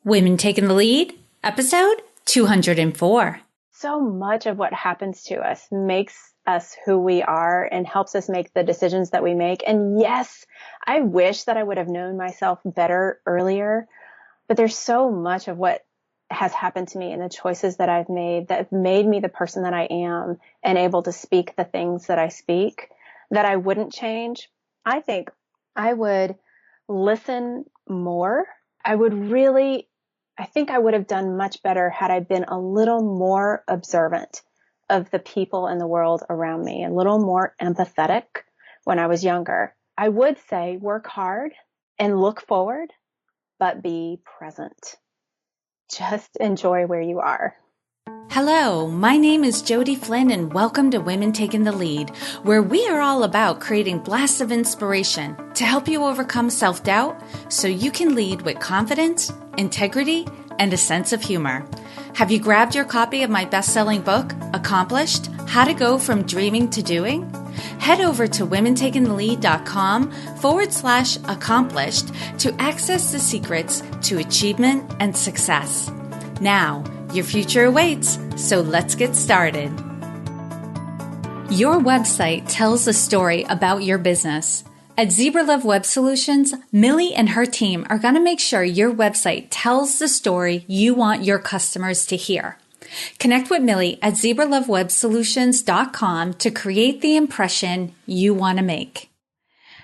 Women Taking the Lead, episode 204. So much of what happens to us makes us who we are and helps us make the decisions that we make. And yes, I wish that I would have known myself better earlier, but there's so much of what has happened to me and the choices that I've made that have made me the person that I am and able to speak the things that I speak that I wouldn't change. I think I would listen more. I think I would have done much better had I been a little more observant of the people in the world around me, a little more empathetic when I was younger. I would say work hard and look forward, but be present. Just enjoy where you are. Hello, my name is Jody Flynn and welcome to Women Taking the Lead, where we are all about creating blasts of inspiration to help you overcome self-doubt so you can lead with confidence, integrity, and a sense of humor. Have you grabbed your copy of my best-selling book, Accomplished: How to Go from Dreaming to Doing? Head over to womentakingthellead.com/accomplished to access the secrets to achievement and success. Now, your future awaits, so let's get started. Your website tells a story about your business. At Zebra Love Web Solutions, Millie and her team are going to make sure your website tells the story you want your customers to hear. Connect with Millie at zebralovewebsolutions.com to create the impression you want to make.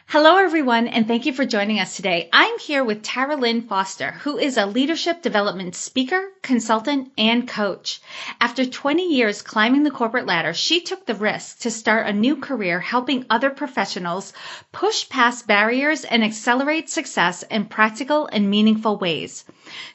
Hello, everyone, and thank you for joining us today. I'm here with Lynn Foster, who is a leadership development speaker, consultant, and coach. After 20 years climbing the corporate ladder, she took the risk to start a new career helping other professionals push past barriers and accelerate success in practical and meaningful ways.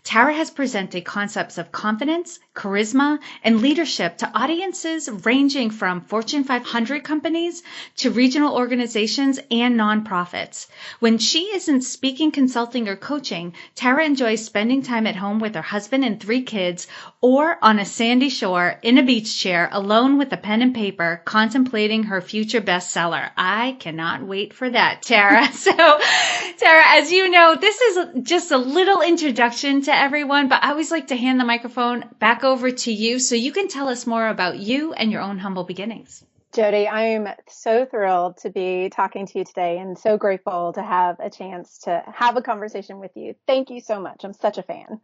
Tara has presented concepts of confidence, charisma, and leadership to audiences ranging from Fortune 500 companies to regional organizations and nonprofits. When she isn't speaking, consulting, or coaching, Tara enjoys spending time at home with her husband and 3 kids or on a sandy shore in a beach chair alone with a pen and paper contemplating her future bestseller. I cannot wait for that, Tara. So, Tara, as you know, this is just a little introduction to everyone, but I always like to hand the microphone back over to you so you can tell us more about you and your own humble beginnings. Jody, I'm so thrilled to be talking to you today and so grateful to have a chance to have a conversation with you. Thank you so much. I'm such a fan.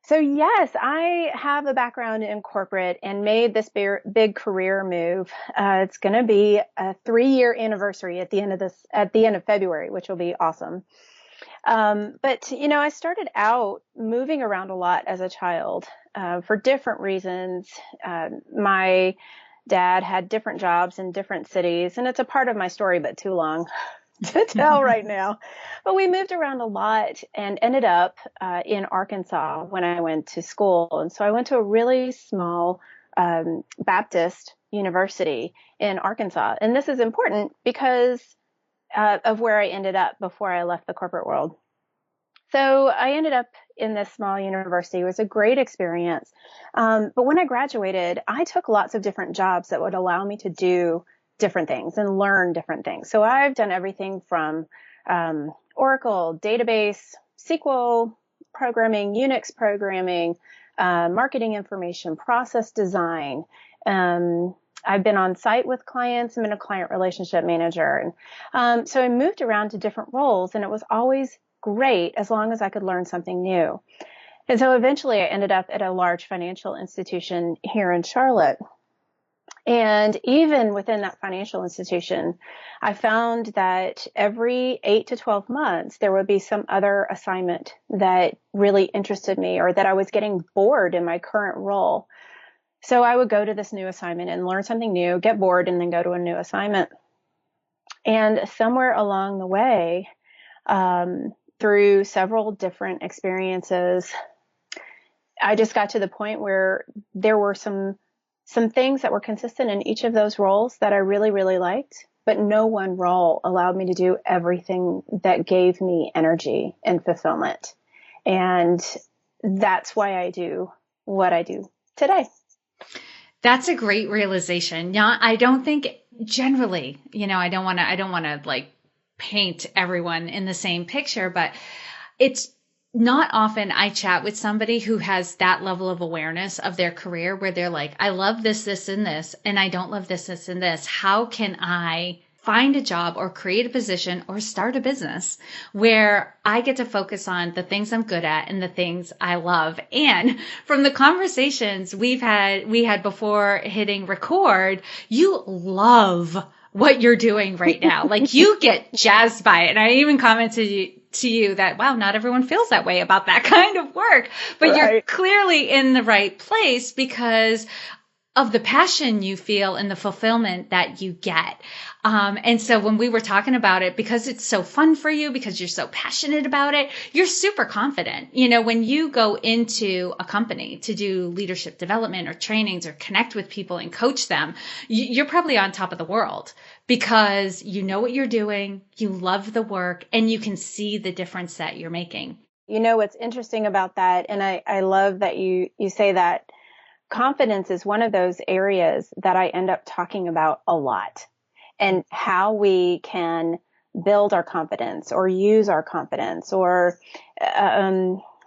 So yes, I have a background in corporate and made this big career move. It's going to be a 3-year anniversary at the end of February, which will be awesome. But I started out moving around a lot as a child, for different reasons. My dad had different jobs in different cities, and it's a part of my story, but too long to tell right now. But we moved around a lot and ended up, in Arkansas when I went to school. And so I went to a really small, Baptist university in Arkansas. And this is important because of where I ended up before I left the corporate world. So I ended up in this small university. It was a great experience. But when I graduated, I took lots of different jobs that would allow me to do different things and learn different things. So I've done everything from Oracle, database, SQL programming, Unix programming, marketing information, process design. I've been on site with clients. I'm a client relationship manager. And so I moved around to different roles, and it was always great as long as I could learn something new. And so eventually I ended up at a large financial institution here in Charlotte. And even within that financial institution, I found that every 8 to 12 months, there would be some other assignment that really interested me or that I was getting bored in my current role. So I would go to this new assignment and learn something new, get bored, and then go to a new assignment. And somewhere along the way, through several different experiences, I just got to the point where there were some things that were consistent in each of those roles that I really, really liked, but no one role allowed me to do everything that gave me energy and fulfillment. And that's why I do what I do today. That's a great realization. Yeah, I don't think generally, I don't want to like paint everyone in the same picture, but it's not often I chat with somebody who has that level of awareness of their career where they're like, I love this, this, and this, and I don't love this, this, and this. How can I find a job or create a position or start a business where I get to focus on the things I'm good at and the things I love? And from the conversations we had before hitting record, you love what you're doing right now. Like you get jazzed by it. And I even commented to you that, wow, not everyone feels that way about that kind of work, but Right. you're clearly in the right place because of the passion you feel and the fulfillment that you get. And so when we were talking about it, because it's so fun for you, because you're so passionate about it, you're super confident. You know, when you go into a company to do leadership development or trainings or connect with people and coach them, you're probably on top of the world because you know what you're doing, you love the work, and you can see the difference that you're making. You know, what's interesting about that, and I love that you say that, confidence is one of those areas that I end up talking about a lot, and how we can build our confidence or use our confidence or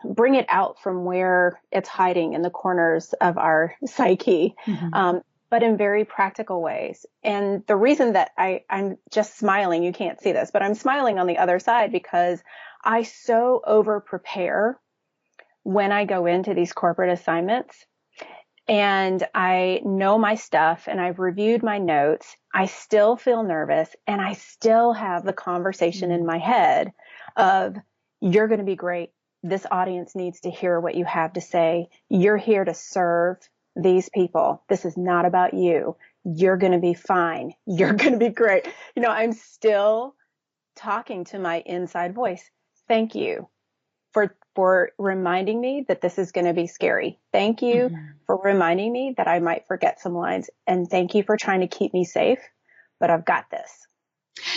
bring it out from where it's hiding in the corners of our psyche, but in very practical ways. And the reason that I'm just smiling, you can't see this, but I'm smiling on the other side because I so over prepare when I go into these corporate assignments. And I know my stuff and I've reviewed my notes. I still feel nervous and I still have the conversation in my head of, you're going to be great. This audience needs to hear what you have to say. You're here to serve these people. This is not about you. You're going to be fine. You're going to be great. You know, I'm still talking to my inside voice. Thank you for reminding me that this is going to be scary. Thank you for reminding me that I might forget some lines. And thank you for trying to keep me safe, but I've got this.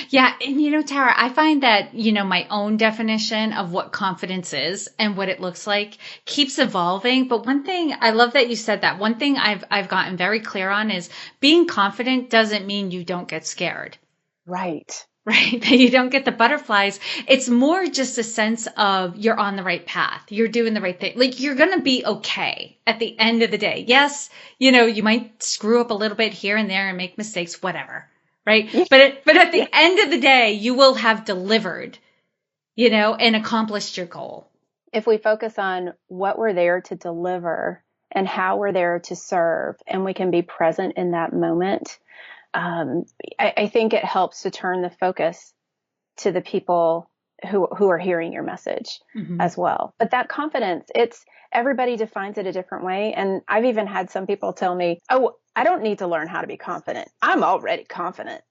Yeah. And you know, Tara, I find that, you know, my own definition of what confidence is and what it looks like keeps evolving. But one thing, I love that you said that. One thing I've gotten very clear on is being confident doesn't mean you don't get scared. Right. Right? That you don't get the butterflies. It's more just a sense of you're on the right path. You're doing the right thing. Like you're going to be okay at the end of the day. Yes, you know, you might screw up a little bit here and there and make mistakes, whatever. Right? But at the end of the day, you will have delivered, you know, and accomplished your goal. If we focus on what we're there to deliver and how we're there to serve, and we can be present in that moment, I think it helps to turn the focus to the people who are hearing your message as well. But that confidence, everybody defines it a different way. And I've even had some people tell me, oh, I don't need to learn how to be confident. I'm already confident.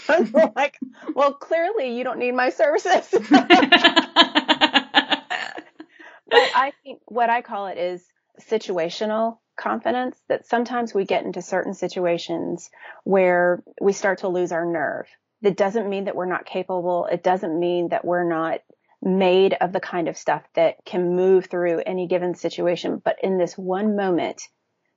I'm like, well, clearly you don't need my services. But I think what I call it is situational confidence, that sometimes we get into certain situations where we start to lose our nerve. That doesn't mean that we're not capable. It doesn't mean that we're not made of the kind of stuff that can move through any given situation. But in this one moment,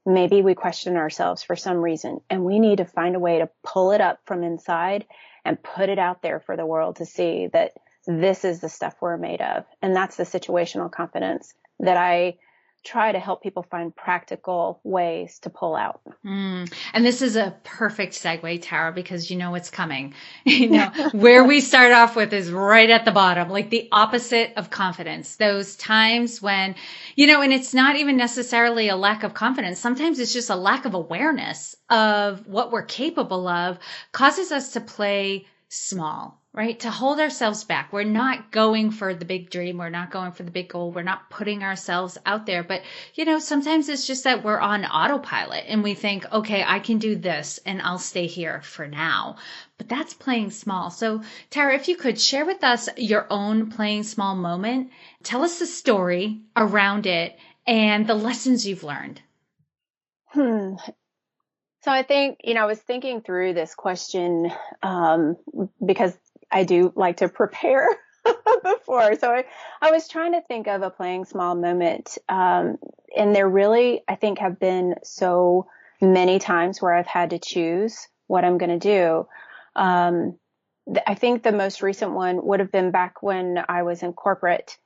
maybe we question ourselves for some reason, and we need to find a way to pull it up from inside and put it out there for the world to see that this is the stuff we're made of. And that's the situational confidence that I try to help people find practical ways to pull out. And this is a perfect segue, Tara, because you know what's coming. You know, where we start off with is right at the bottom, like the opposite of confidence. Those times when, you know, and it's not even necessarily a lack of confidence. Sometimes it's just a lack of awareness of what we're capable of causes us to play small, right? To hold ourselves back. We're not going for the big dream. We're not going for the big goal. We're not putting ourselves out there. But, you know, sometimes it's just that we're on autopilot and we think, okay, I can do this and I'll stay here for now. But that's playing small. So Tara, if you could share with us your own playing small moment, tell us the story around it and the lessons you've learned. So I think, you know, I was thinking through this question because I do like to prepare before. So I was trying to think of a playing small moment. And there really, I think, have been so many times where I've had to choose what I'm going to do. I think the most recent one would have been back when I was in corporate.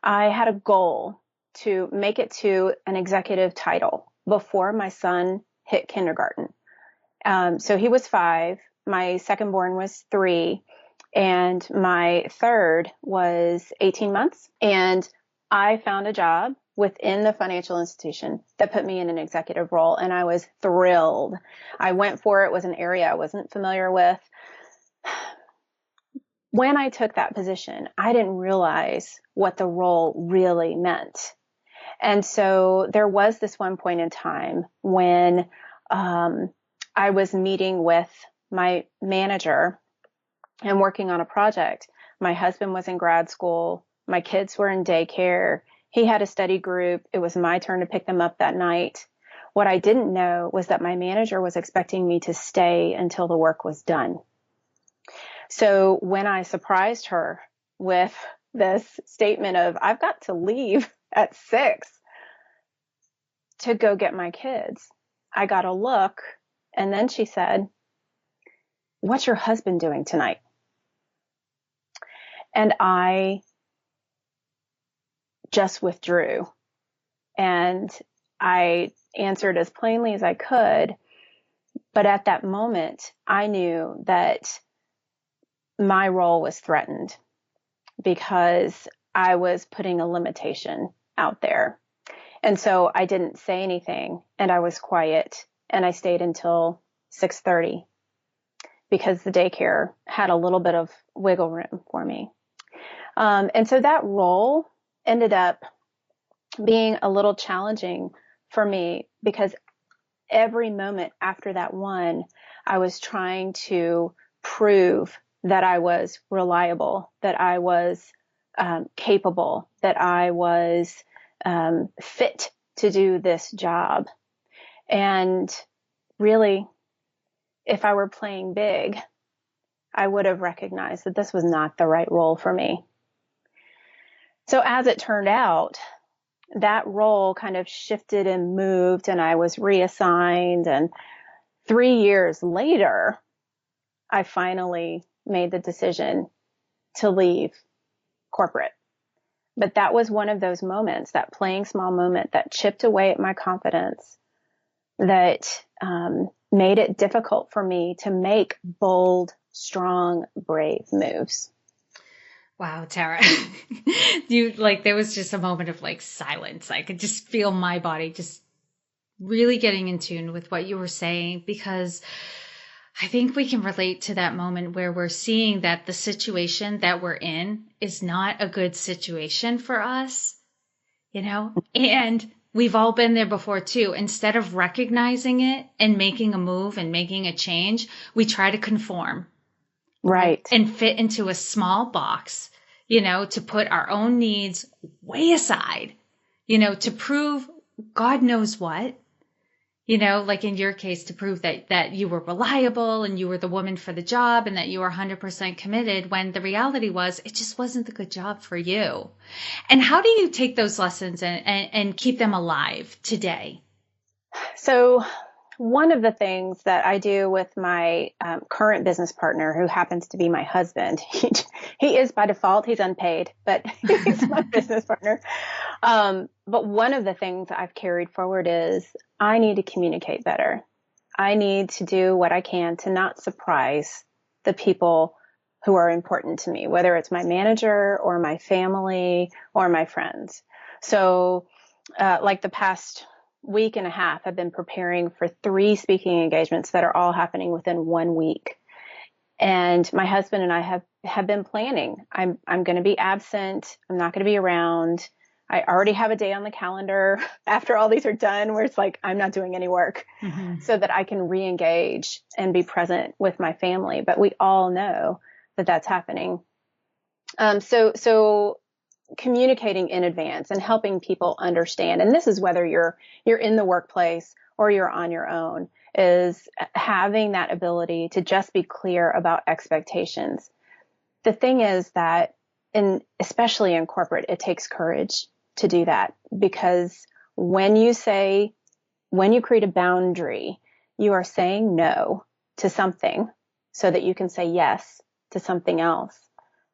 I had a goal to make it to an executive title before my son hit kindergarten. So he was 5, my second born was 3, and my third was 18 months. And I found a job within the financial institution that put me in an executive role, and I was thrilled. I went for it. It was an area I wasn't familiar with. When I took that position, I didn't realize what the role really meant. And so there was this one point in time when I was meeting with my manager and working on a project. My husband was in grad school. My kids were in daycare. He had a study group. It was my turn to pick them up that night. What I didn't know was that my manager was expecting me to stay until the work was done. So when I surprised her with this statement of, I've got to leave at 6 to go get my kids, I got a look, and then she said, "What's your husband doing tonight?" And I just withdrew, and I answered as plainly as I could. But at that moment, I knew that my role was threatened because I was putting a limitation out there. And so I didn't say anything, and I was quiet, and I stayed until 6:30 because the daycare had a little bit of wiggle room for me. And so that role ended up being a little challenging for me because every moment after that one, I was trying to prove that I was reliable, that I was capable, that I was fit to do this job. And really, if I were playing big, I would have recognized that this was not the right role for me. So as it turned out, that role kind of shifted and moved, and I was reassigned. And 3 years later, I finally made the decision to leave corporate. But that was one of those moments, that playing small moment that chipped away at my confidence, that made it difficult for me to make bold, strong, brave moves. Wow, Tara. There was just a moment of silence. I could just feel my body just really getting in tune with what you were saying, because I think we can relate to that moment where we're seeing that the situation that we're in is not a good situation for us, and we've all been there before too. Instead of recognizing it and making a move and making a change, we try to conform. Right. And fit into a small box, to put our own needs way aside, to prove God knows what, like in your case, to prove that you were reliable and you were the woman for the job and that you were 100% committed, when the reality was it just wasn't the good job for you. And how do you take those lessons and keep them alive today? So one of the things that I do with my current business partner, who happens to be my husband, he is by default, he's unpaid, but he's my business partner. But one of the things I've carried forward is I need to communicate better. I need to do what I can to not surprise the people who are important to me, whether it's my manager or my family or my friends. So like the past week and a half, I've been preparing for 3 speaking engagements that are all happening within 1 week. And my husband and I have been planning. I'm going to be absent. I'm not going to be around. I already have a day on the calendar after all these are done where it's like, I'm not doing any work, so that I can re-engage and be present with my family. But we all know that that's happening. So communicating in advance and helping people understand. And this is whether you're in the workplace or you're on your own, is having that ability to just be clear about expectations. The thing is that especially in corporate, it takes courage to do that, because when you create a boundary, you are saying no to something so that you can say yes to something else.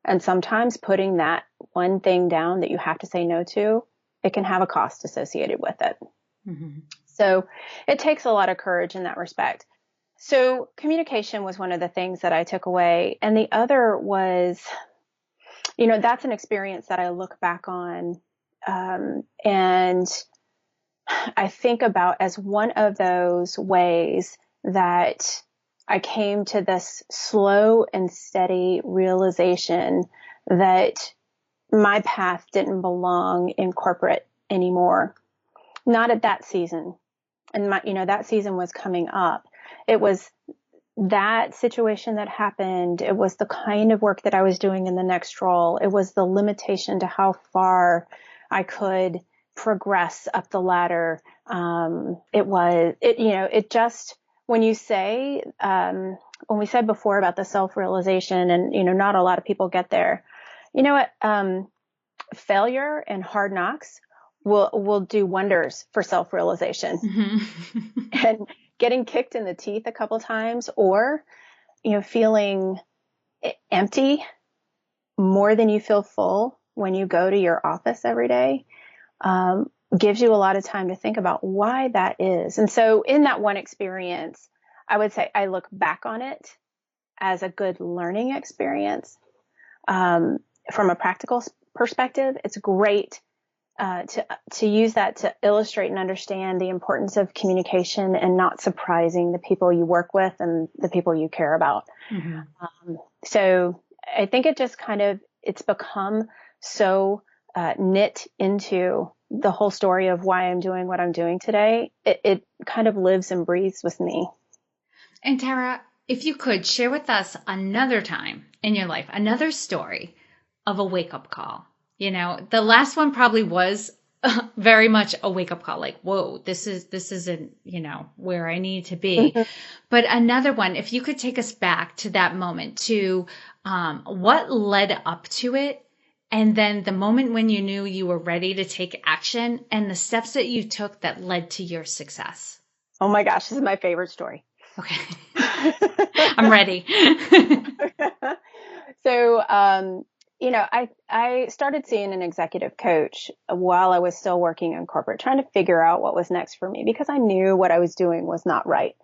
And sometimes putting that one thing down that you have to say no to, it can have a cost associated with it. Mm-hmm. So it takes a lot of courage in that respect. So communication was one of the things that I took away. And the other was, that's an experience that I look back on. And I think about as one of those ways that I came to this slow and steady realization that my path didn't belong in corporate anymore. Not at that season. And that season was coming up. It was that situation that happened. It was the kind of work that I was doing in the next role. It was the limitation to how far I could progress up the ladder. It just, when we said before about the self-realization and, not a lot of people get there, you know what, failure and hard knocks will do wonders for self-realization. Mm-hmm. And getting kicked in the teeth a couple times, or, feeling empty more than you feel full when you go to your office every day, gives you a lot of time to think about why that is. And so in that one experience, I would say I look back on it as a good learning experience. From a practical perspective, it's great to use that to illustrate and understand the importance of communication and not surprising the people you work with and the people you care about. Mm-hmm. So I think it just it's become so knit into the whole story of why I'm doing what I'm doing today. It kind of lives and breathes with me. And Tara, if you could share with us another time in your life, another story of a wake-up call. The last one probably was very much a wake-up call, like, whoa, this isn't, where I need to be. But another one, if you could take us back to that moment, to what led up to it, and then the moment when you knew you were ready to take action, and the steps that you took that led to your success. Oh my gosh, this is my favorite story. Okay. I'm ready. So, I started seeing an executive coach while I was still working in corporate, trying to figure out what was next for me because I knew what I was doing was not right.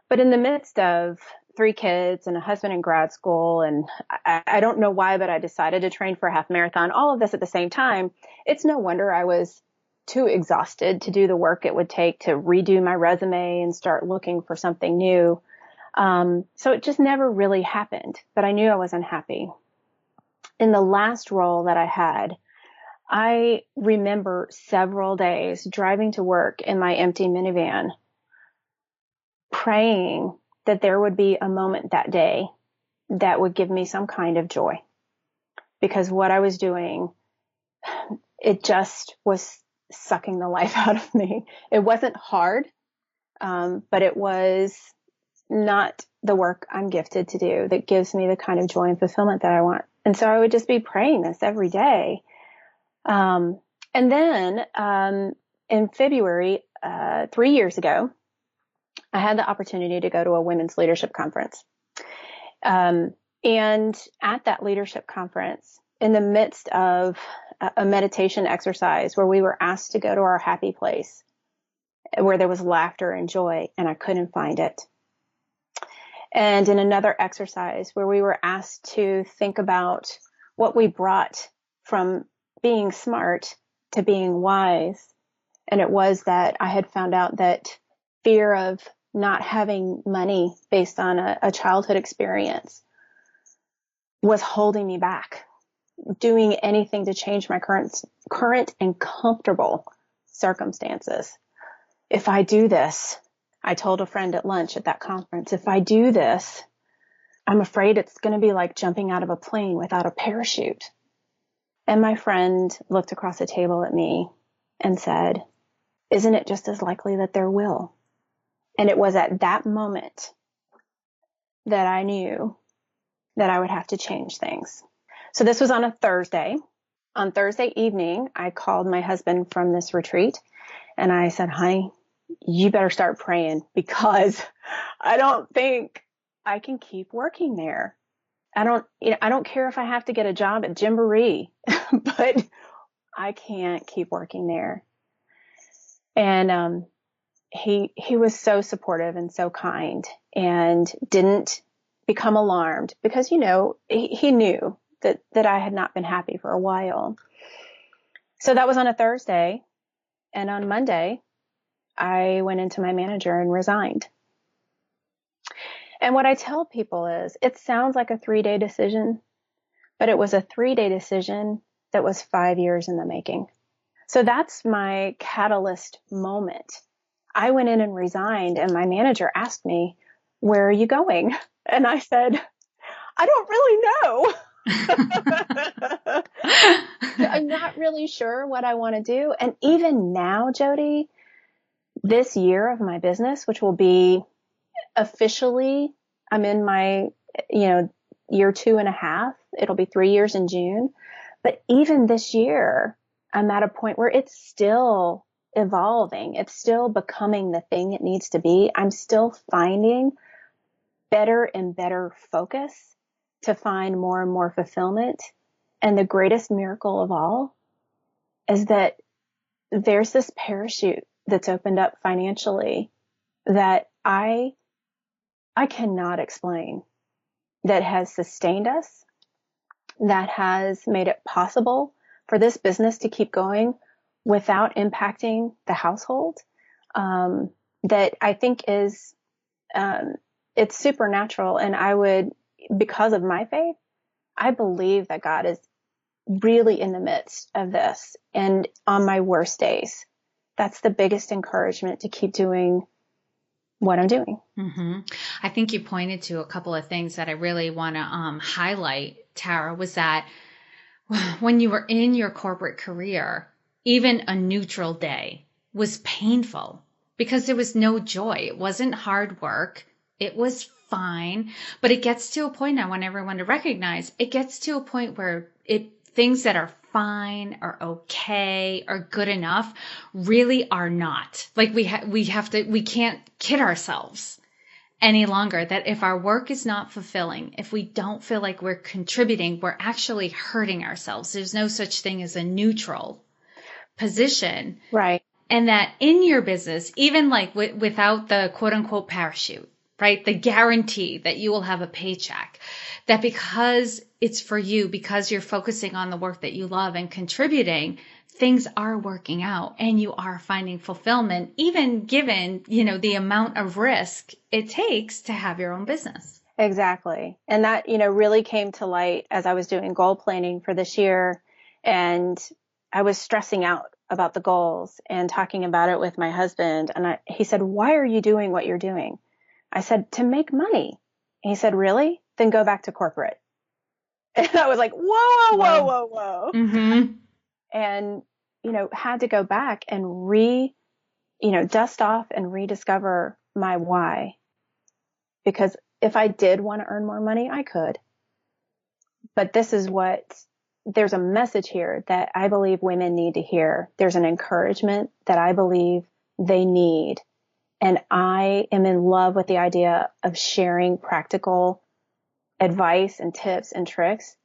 But in the midst of 3 kids and a husband in grad school, and I don't know why, but I decided to train for a half marathon, all of this at the same time, it's no wonder I was too exhausted to do the work it would take to redo my resume and start looking for something new. So it just never really happened, but I knew I was unhappy. In the last role that I had, I remember several days driving to work in my empty minivan, praying that there would be a moment that day that would give me some kind of joy, because what I was doing, it just was sucking the life out of me. It wasn't hard, but it was not the work I'm gifted to do that gives me the kind of joy and fulfillment that I want. And so I would just be praying this every day. And then in February, 3 years ago, I had the opportunity to go to a women's leadership conference. And at that leadership conference, in the midst of a meditation exercise where we were asked to go to our happy place, where there was laughter and joy, and I couldn't find it. And in another exercise where we were asked to think about what we brought from being smart to being wise. And it was that I had found out that fear of not having money based on a childhood experience was holding me back, doing anything to change my current and comfortable circumstances. If I do this, I told a friend at lunch at that conference, if I do this, I'm afraid it's going to be like jumping out of a plane without a parachute. And my friend looked across the table at me and said, isn't it just as likely that there will? And it was at that moment that I knew that I would have to change things. So this was on a Thursday. On Thursday evening, I called my husband from this retreat and I said, honey, you better start praying because I don't think I can keep working there. I don't care if I have to get a job at Gymboree, but I can't keep working there. And, he was so supportive and so kind and didn't become alarmed because, he knew that I had not been happy for a while. So that was on a Thursday. And on Monday, I went into my manager and resigned. And what I tell people is it sounds like a 3-day decision, but it was a 3-day decision that was 5 years in the making. So that's my catalyst moment. I went in and resigned, and my manager asked me, "Where are you going?" And I said, "I don't really know." I'm not really sure what I want to do. And even now, Jody, this year of my business, which will be officially, I'm in my, year 2.5. It'll be 3 years in June. But even this year, I'm at a point where it's still evolving. It's still becoming the thing it needs to be. I'm still finding better and better focus to find more and more fulfillment. And the greatest miracle of all is that there's this parachute that's opened up financially that I cannot explain, that has sustained us, that has made it possible for this business to keep going without impacting the household, that I think is, it's supernatural. And because of my faith, I believe that God is really in the midst of this. And on my worst days, that's the biggest encouragement to keep doing what I'm doing. Mm-hmm. I think you pointed to a couple of things that I really want to highlight, Tara, was that when you were in your corporate career, even a neutral day was painful because there was no joy. It wasn't hard work. It was fine. But it gets to a point, I want everyone to recognize, it gets to a point where things that are fine or okay or good enough really are not. Like we can't kid ourselves any longer that if our work is not fulfilling, if we don't feel like we're contributing, we're actually hurting ourselves. There's no such thing as a neutral position. Right. And that in your business, even like without the quote unquote parachute, right? The guarantee that you will have a paycheck, that because it's for you, because you're focusing on the work that you love and contributing, things are working out and you are finding fulfillment, even given, the amount of risk it takes to have your own business. Exactly. And that, really came to light as I was doing goal planning for this year. And I was stressing out about the goals and talking about it with my husband. And he said, "Why are you doing what you're doing?" I said, "To make money." And he said, "Really? Then go back to corporate." And I was like, whoa, whoa, whoa, whoa, whoa. Mm-hmm. And, had to go back and dust off and rediscover my why. Because if I did want to earn more money, I could. But there's a message here that I believe women need to hear. There's an encouragement that I believe they need. And I am in love with the idea of sharing practical advice and tips and tricks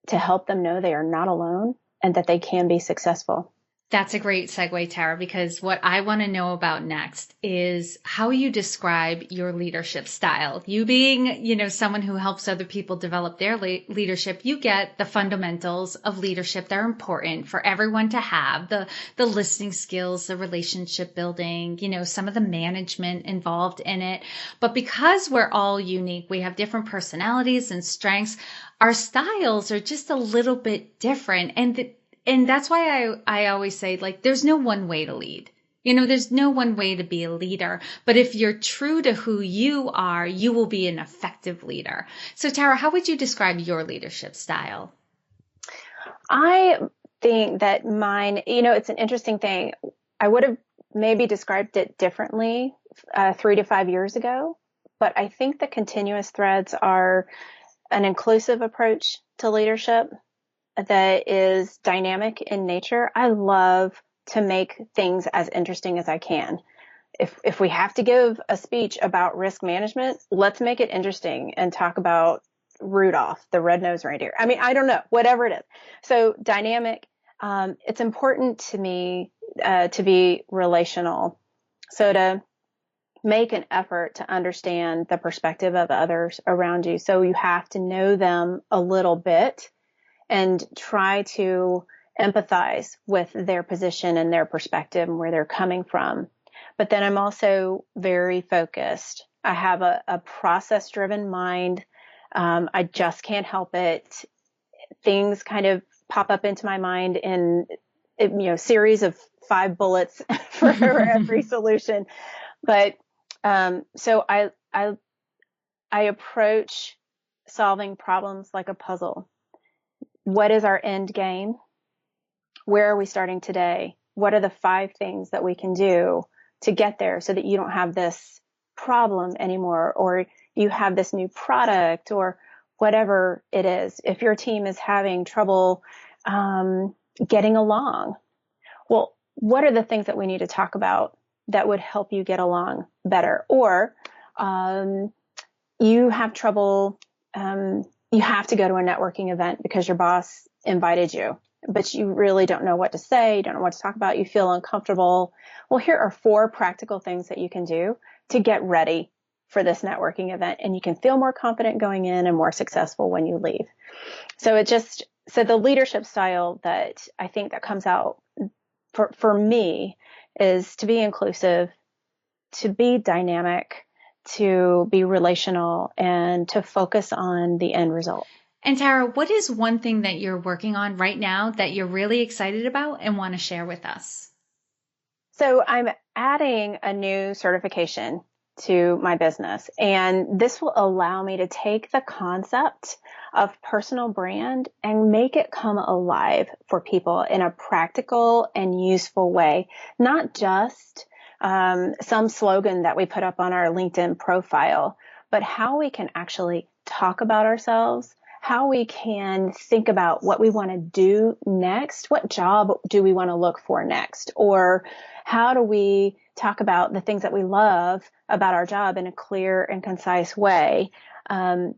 to help them know they are not alone and that they can be successful. That's a great segue, Tara, because what I want to know about next is how you describe your leadership style. You being, someone who helps other people develop their leadership, you get the fundamentals of leadership that are important for everyone to have, the listening skills, the relationship building, some of the management involved in it. But because we're all unique, we have different personalities and strengths, our styles are just a little bit different. And that's why I always say, like, there's no one way to lead. There's no one way to be a leader. But if you're true to who you are, you will be an effective leader. So, Tara, how would you describe your leadership style? I think that mine, it's an interesting thing. I would have maybe described it differently 3 to 5 years ago. But I think the continuous threads are an inclusive approach to leadership that is dynamic in nature. I love to make things as interesting as I can. If we have to give a speech about risk management, let's make it interesting and talk about Rudolph, the red-nosed reindeer. I mean, I don't know, whatever it is. So dynamic. It's important to me to be relational. So to make an effort to understand the perspective of others around you. So you have to know them a little bit and try to empathize with their position and their perspective and where they're coming from. But then I'm also very focused. I have a process-driven mind. I just can't help it. Things kind of pop up into my mind in, series of 5 bullets for every solution. But so I approach solving problems like a puzzle. What is our end game? Where are we starting today? What are the 5 things that we can do to get there so that you don't have this problem anymore, or you have this new product, or whatever it is. If your team is having trouble getting along, well, what are the things that we need to talk about that would help you get along better? Or you have trouble, you have to go to a networking event because your boss invited you, but you really don't know what to say, you don't know what to talk about, you feel uncomfortable. Well, here are 4 practical things that you can do to get ready for this networking event, and you can feel more confident going in and more successful when you leave. So the leadership style that I think that comes out for me is to be inclusive, to be dynamic, to be relational, and to focus on the end result. And Tara, what is one thing that you're working on right now that you're really excited about and want to share with us? So I'm adding a new certification to my business, and this will allow me to take the concept of personal brand and make it come alive for people in a practical and useful way, not just some slogan that we put up on our LinkedIn profile, but how we can actually talk about ourselves, how we can think about what we want to do next, what job do we want to look for next, or how do we talk about the things that we love about our job in a clear and concise way. And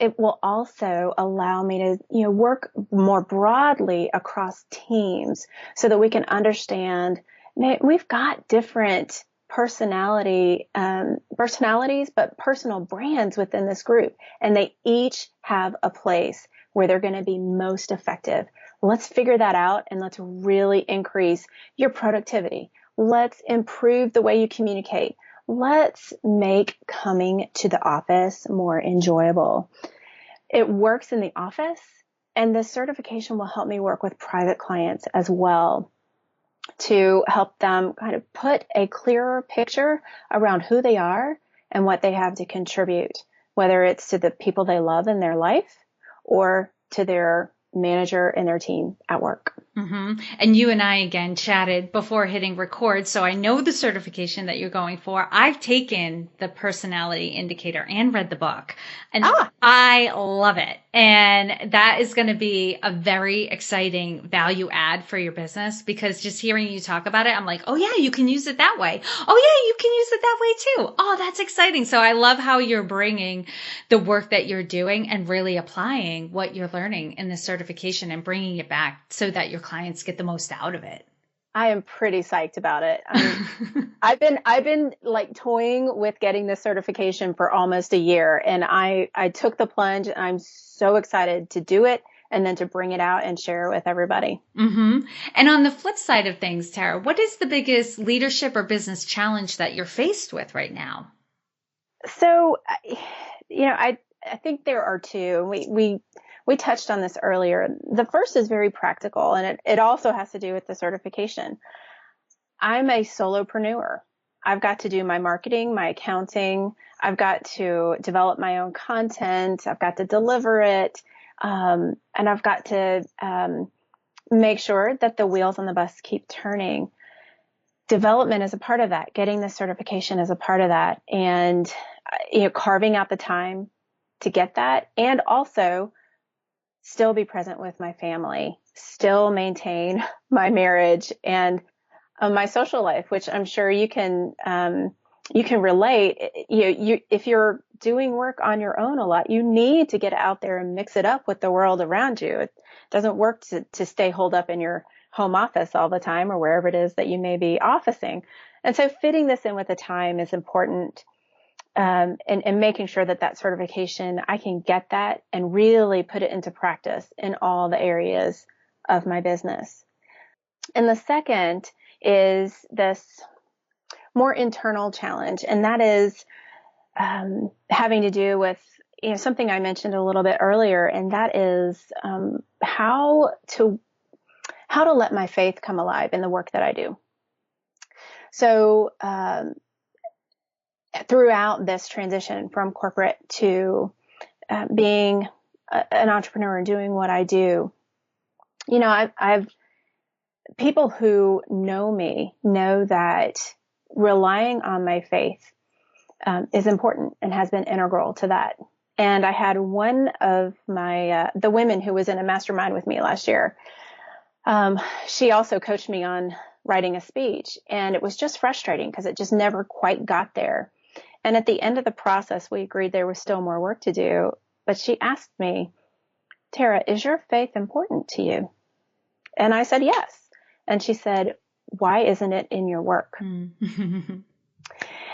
it will also allow me to, work more broadly across teams so that we can understand, we've got different personalities, but personal brands within this group, and they each have a place where they're going to be most effective. Let's figure that out, and let's really increase your productivity. Let's improve the way you communicate. Let's make coming to the office more enjoyable. It works in the office, and this certification will help me work with private clients as well to help them kind of put a clearer picture around who they are and what they have to contribute, whether it's to the people they love in their life or to their manager and their team at work. Mm-hmm. And you and I again chatted before hitting record, so I know the certification that you're going for. I've taken the personality indicator and read the book, and I love it. And that is going to be a very exciting value add for your business, because just hearing you talk about it, I'm like, oh yeah, you can use it that way. Oh yeah, you can use it that way too. Oh, that's exciting. So I love how you're bringing the work that you're doing and really applying what you're learning in the certification and bringing it back so that your clients get the most out of it. I am pretty psyched about it. I've been like toying with getting this certification for almost a year, and I took the plunge, and I'm so excited to do it and then to bring it out and share it with everybody. Mm-hmm. And on the flip side of things, Tara, what is the biggest leadership or business challenge that you're faced with right now? So, I think there are 2. We touched on this earlier. The first is very practical, and it also has to do with the certification. I'm a solopreneur. I've got to do my marketing, my accounting. I've got to develop my own content. I've got to deliver it. And I've got to make sure that the wheels on the bus keep turning. Development is a part of that. Getting the certification is a part of that. And, carving out the time to get that, and also still be present with my family, still maintain my marriage and my social life, which I'm sure you can you can relate. If you're doing work on your own a lot, you need to get out there and mix it up with the world around you. It doesn't work to stay holed up in your home office all the time or wherever it is that you may be officing. And so fitting this in with the time is important. And making sure that certification, I can get that and really put it into practice in all the areas of my business. And the second is this more internal challenge, and that is having to do with something I mentioned a little bit earlier, and that is how to let my faith come alive in the work that I do. So throughout this transition from corporate to being an entrepreneur and doing what I do, I've people who know me know that relying on my faith is important and has been integral to that. And I had one of my the women who was in a mastermind with me last year. She also coached me on writing a speech, and it was just frustrating because it just never quite got there. And at the end of the process, we agreed there was still more work to do. But she asked me, Tara, is your faith important to you? And I said, yes. And she said, why isn't it in your work? And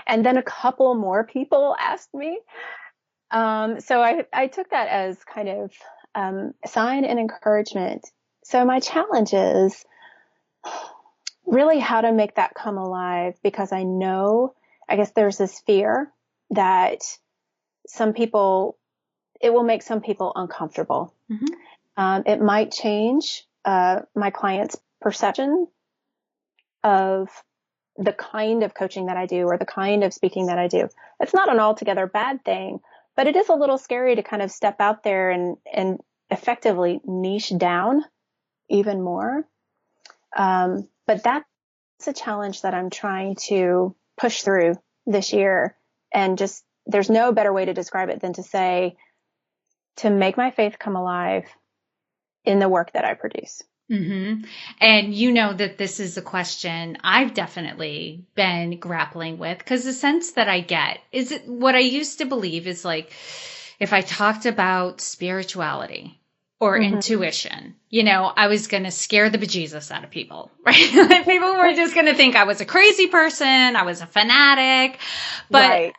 then a couple more people asked me. So I took that as kind of sign and encouragement. So my challenge is really how to make that come alive, because I know, I guess there's this fear that it will make some people uncomfortable. Mm-hmm. It might change my client's perception of the kind of coaching that I do or the kind of speaking that I do. It's not an altogether bad thing, but it is a little scary to kind of step out there and effectively niche down even more. But that's a challenge that I'm trying to push through this year. And just, there's no better way to describe it than to say, to make my faith come alive in the work that I produce. Mm-hmm. And you know that this is a question I've definitely been grappling with, because the sense that I get is what I used to believe is like, if I talked about spirituality or mm-hmm. intuition, I was going to scare the bejesus out of people, right? Like people were just going to think I was a crazy person. I was a fanatic, but, right.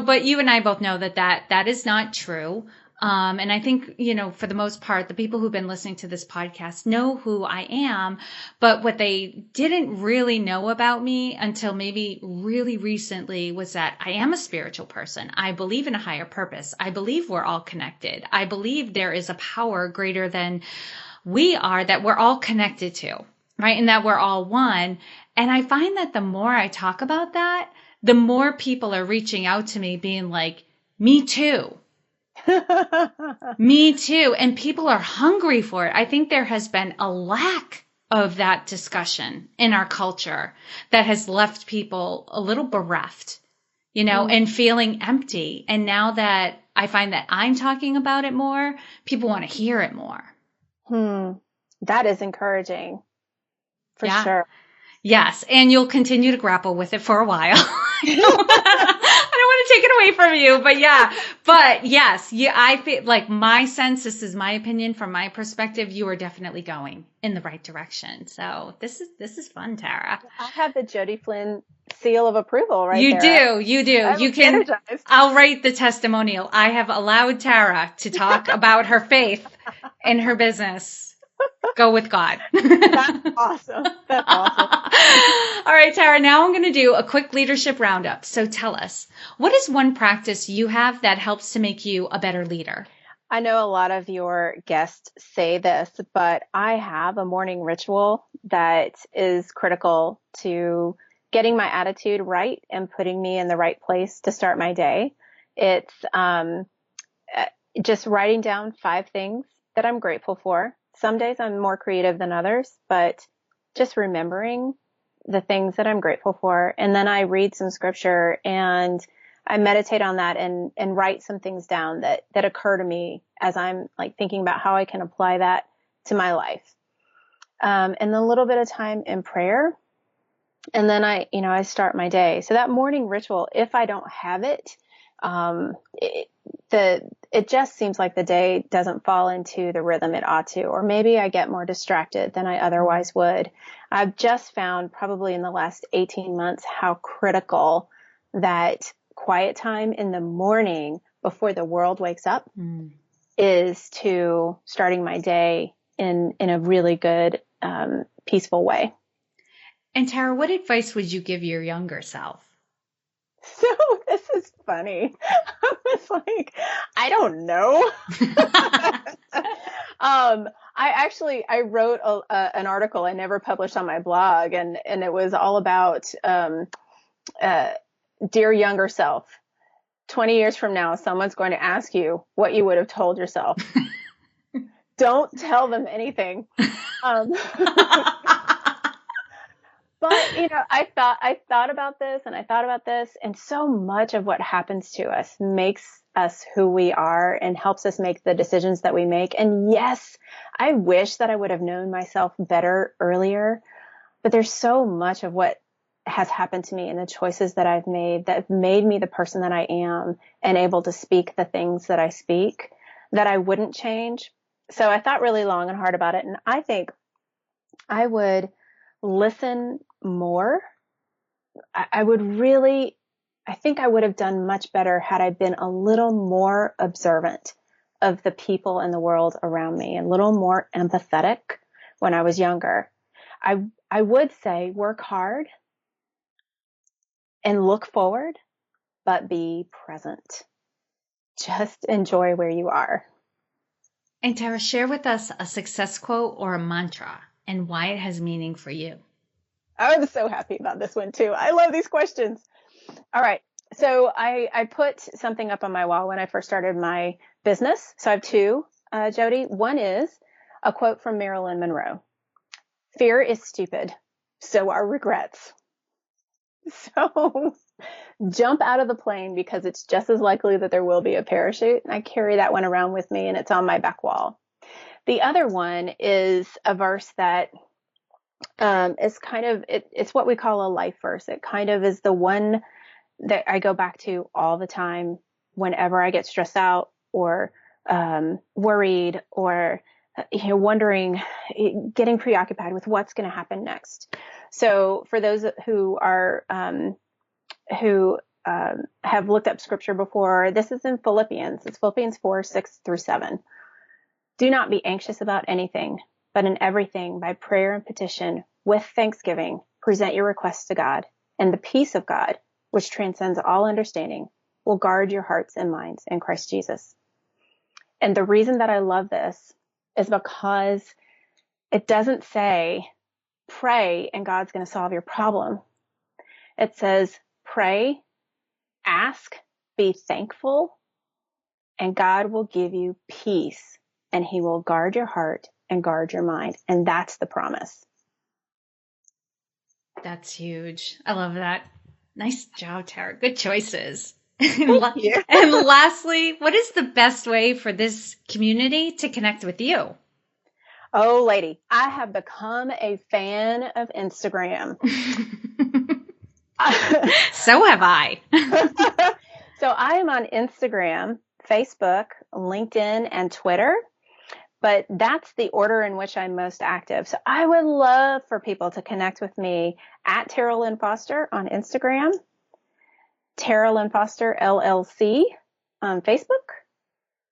But you and I both know that is not true. And I think, for the most part, the people who've been listening to this podcast know who I am, but what they didn't really know about me until maybe really recently was that I am a spiritual person. I believe in a higher purpose. I believe we're all connected. I believe there is a power greater than we are that we're all connected to, right? And that we're all one. And I find that the more I talk about that, the more people are reaching out to me being like, me too. Me too. And people are hungry for it. I think there has been a lack of that discussion in our culture that has left people a little bereft, and feeling empty. And now that I find that I'm talking about it more, people want to hear it more. That is encouraging. For sure. Yes. And you'll continue to grapple with it for a while. I don't want to take it away from you, but yes, I feel like my sense, this is my opinion from my perspective, you are definitely going in the right direction. So this is fun, Tara. I have the Jody Flynn seal of approval right you there. You do. You can, energized. I'll write the testimonial. I have allowed Tara to talk about her faith in her business. Go with God. That's awesome. That's awesome. All right, Tara, now I'm going to do a quick leadership roundup. So tell us, what is one practice you have that helps to make you a better leader? I know a lot of your guests say this, but I have a morning ritual that is critical to getting my attitude right and putting me in the right place to start my day. It's just writing down 5 things that I'm grateful for. Some days I'm more creative than others, but just remembering the things that I'm grateful for. And then I read some scripture and I meditate on that and write some things down that occur to me as I'm like thinking about how I can apply that to my life. And a little bit of time in prayer. And then I start my day. So that morning ritual, if I don't have it, um, it, it just seems like the day doesn't fall into the rhythm it ought to, or maybe I get more distracted than I otherwise would. I've just found probably in the last 18 months how critical that quiet time in the morning before the world wakes up is to starting my day in a really good, peaceful way. And Tara, what advice would you give your younger self? So this is funny. I was like, I don't know. I wrote an article I never published on my blog, and it was all about uh, dear younger self. 20 years from now, someone's going to ask you what you would have told yourself. Don't tell them anything. Um, But I thought about this and I thought about this, and so much of what happens to us makes us who we are and helps us make the decisions that we make. And yes, I wish that I would have known myself better earlier, but there's so much of what has happened to me and the choices that I've made that have made me the person that I am and able to speak the things that I speak that I wouldn't change. So I thought really long and hard about it, and I think I would listen more. I would really, I think I would have done much better had I been a little more observant of the people in the world around me, and a little more empathetic when I was younger. I would say work hard and look forward, but be present. Just enjoy where you are. And Tara, share with us a success quote or a mantra and why it has meaning for you. I was so happy about this one too. I love these questions. All right. So I put something up on my wall when I first started my business. So I have two, Jody. One is a quote from Marilyn Monroe. Fear is stupid. So are regrets. So jump out of the plane because it's just as likely that there will be a parachute. And I carry that one around with me and it's on my back wall. The other one is a verse that is kind of, it's what we call a life verse. It kind of is the one that I go back to all the time whenever I get stressed out or worried or wondering, getting preoccupied with what's going to happen next. So for those who are have looked up scripture before, this is in Philippians. It's Philippians 4:6-7. Do not be anxious about anything, but in everything by prayer and petition with thanksgiving present your requests to God, and the peace of God, which transcends all understanding, will guard your hearts and minds in Christ Jesus. And the reason that I love this is because it doesn't say pray and God's going to solve your problem. It says pray, ask, be thankful, and God will give you peace, and he will guard your heart and guard your mind. And that's the promise. That's huge. I love that. Nice job, Tara. Good choices. Thank you. And lastly, what is the best way for this community to connect with you? Oh, lady, I have become a fan of Instagram. So have I. So I am on Instagram, Facebook, LinkedIn, and Twitter, but that's the order in which I'm most active. So I would love for people to connect with me at Tara Lynn Foster on Instagram, Tara Lynn Foster LLC on Facebook,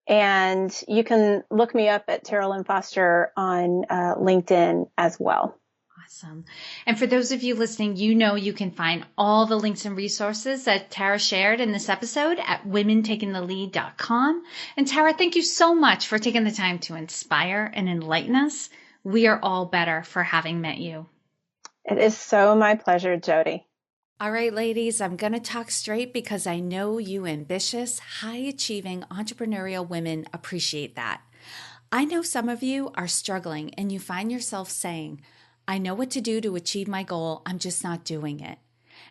and you can look me up at Tara Lynn Foster on LinkedIn as well. Awesome. And for those of you listening, you can find all the links and resources that Tara shared in this episode at womentakingthelead.com. And Tara, thank you so much for taking the time to inspire and enlighten us. We are all better for having met you. It is so my pleasure, Jody. All right, ladies, I'm going to talk straight because I know you ambitious, high-achieving entrepreneurial women appreciate that. I know some of you are struggling and you find yourself saying, I know what to do to achieve my goal, I'm just not doing it.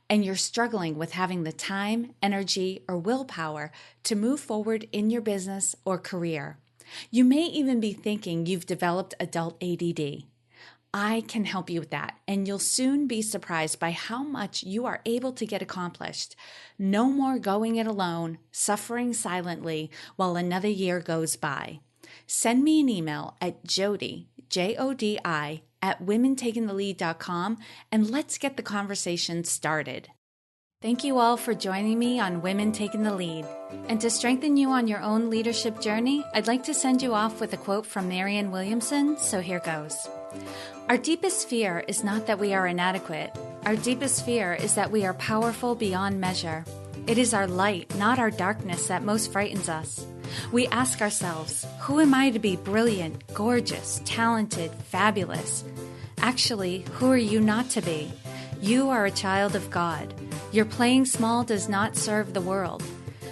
And you're struggling with having the time, energy, or willpower to move forward in your business or career. You may even be thinking you've developed adult ADD. I can help you with that, and you'll soon be surprised by how much you are able to get accomplished. No more going it alone, suffering silently while another year goes by. Send me an email at Jodi, Jodi, at womentakingthelead.com, and let's get the conversation started. Thank you all for joining me on Women Taking the Lead. And to strengthen you on your own leadership journey, I'd like to send you off with a quote from Marianne Williamson, so here goes. Our deepest fear is not that we are inadequate. Our deepest fear is that we are powerful beyond measure. It is our light, not our darkness, that most frightens us. We ask ourselves, who am I to be brilliant, gorgeous, talented, fabulous? Actually, who are you not to be? You are a child of God. Your playing small does not serve the world.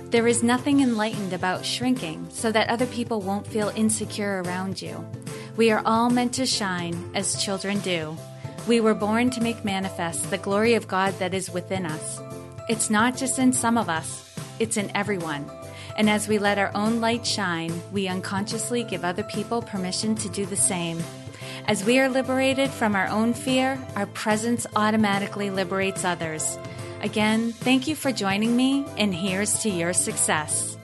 There is nothing enlightened about shrinking so that other people won't feel insecure around you. We are all meant to shine as children do. We were born to make manifest the glory of God that is within us. It's not just in some of us, it's in everyone. And as we let our own light shine, we unconsciously give other people permission to do the same. As we are liberated from our own fear, our presence automatically liberates others. Again, thank you for joining me, and here's to your success.